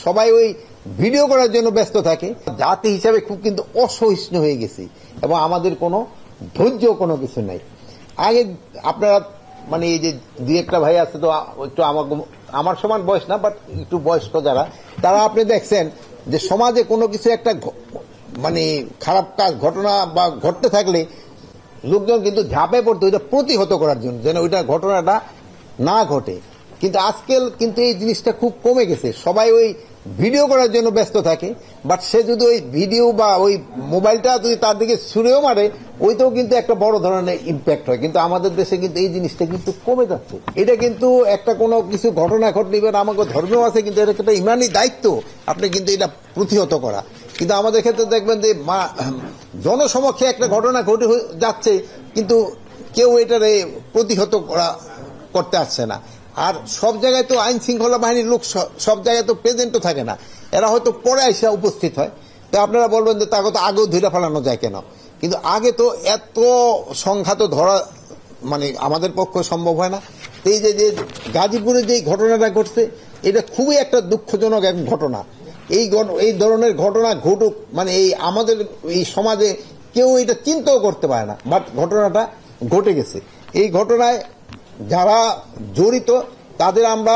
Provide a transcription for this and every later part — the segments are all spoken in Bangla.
সবাই ওই ভিডিও করার জন্য ব্যস্ত থাকে। জাতি হিসাবে খুব কিন্তু অসহিষ্ণু হয়ে গেছি এবং আমাদের কোনো ধৈর্য কোনো কিছু নাই। আগে আপনারা মানে এই যে দুই একটা ভাই আছে তো একটু আমার সমান বয়স না, বাট একটু বয়স্ক যারা, তারা আপনি দেখছেন যে সমাজে কোনো কিছু একটা মানে খারাপ কাজ ঘটনা বা ঘটতে থাকলে লোকজন কিন্তু ঝাঁপে পড়তো ওইটা প্রতিহত করার জন্য, যেন ওইটা ঘটনাটা না ঘটে। কিন্তু আজকাল কিন্তু এই জিনিসটা খুব কমে গেছে। সবাই ওই ভিডিও করার জন্য ব্যস্ত থাকে, বাট সে যদি ওই ভিডিও বা ওই মোবাইলটা যদি তার দিকে ছুঁড়েও মারে, ওইটাও কিন্তু একটা বড় ধরনের ইম্প্যাক্ট হয়। কিন্তু আমাদের দেশে কিন্তু এই জিনিসটা কিন্তু কমে যাচ্ছে। এটা কিন্তু একটা কোনো কিছু ঘটনা ঘটলে আমাকে ধর্মেও আছে, কিন্তু এটা একটা ইমানি দায়িত্ব আপনি কিন্তু এটা প্রতিহত করা। কিন্তু আমাদের ক্ষেত্রে দেখবেন যে জনসমক্ষে একটা ঘটনা ঘটে যাচ্ছে, কিন্তু কেউ এটারে প্রতিহত করতে আসছে না। আর সব জায়গায় তো আইন শৃঙ্খলা বাহিনীর লোক সব জায়গায় তো প্রেজেন্টও থাকে না, এরা হয়তো পরে এসে উপস্থিত হয়। তো আপনারা বলবেন যে তাকে তো আগেও ধরে ফেলানো যায় কেন? কিন্তু আগে তো এত সংখ্যা তো ধরা মানে আমাদের পক্ষে সম্ভব হয় না। এই যে গাজীপুরে যে ঘটনাটা ঘটছে, এটা খুবই একটা দুঃখজনক এক ঘটনা। এই ধরনের ঘটনা ঘটুক মানে এই আমাদের এই সমাজে কেউ এটা চিন্তাও করতে পারে না, বাট ঘটনাটা ঘটে গেছে। এই ঘটনায় যারা জড়িত তাদের আমরা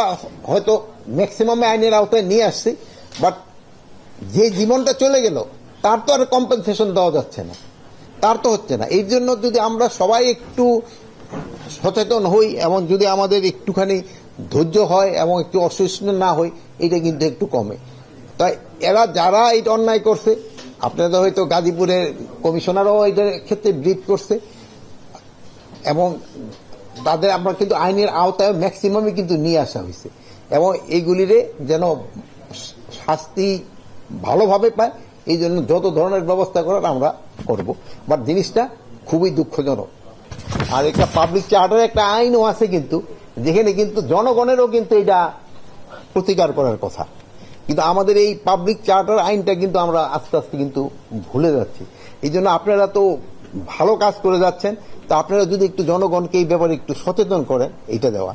হয়তো ম্যাক্সিমামে আইনের আওতায় নিয়ে আসছি, বাট যে জীবনটা চলে গেল তার তো আর কম্পেনসেশন দেওয়া যাচ্ছে না, তার তো হচ্ছে না। এই জন্য যদি আমরা সবাই একটু সচেতন হই এবং যদি আমাদের একটুখানি ধৈর্য হয় এবং একটু অসহিষ্ণু না হই, এটা কিন্তু একটু কমে। তাই এরা যারা এটা অন্যায় করছে, আপনাদের হয়তো গাজীপুরের কমিশনারও এটার ক্ষেত্রে ব্রিফ করছে এবং তাদের আমরা কিন্তু আইনের আওতায় ম্যাক্সিমামই কিন্তু নিয়ে আসা হয়েছে এবং এইগুলিরে যেন শাস্তি ভালোভাবে পায়, এই জন্য যত ধরনের ব্যবস্থা করার আমরা করব। বাট জিনিসটা খুবই দুঃখজনক। আর একটা পাবলিক চার্টার একটা আইনও আছে কিন্তু, যেখানে কিন্তু জনগণেরও কিন্তু এটা প্রতিকার করার কথা। কিন্তু আমাদের এই পাবলিক চার্টার আইনটা কিন্তু আমরা আস্তে আস্তে কিন্তু ভুলে যাচ্ছি। এই জন্য আপনারা তো ভালো কাজ করে যাচ্ছেন, তা আপনারা যদি একটু জনগণকে এই ব্যাপারে একটু সচেতন করেন, এইটা দেওয়া।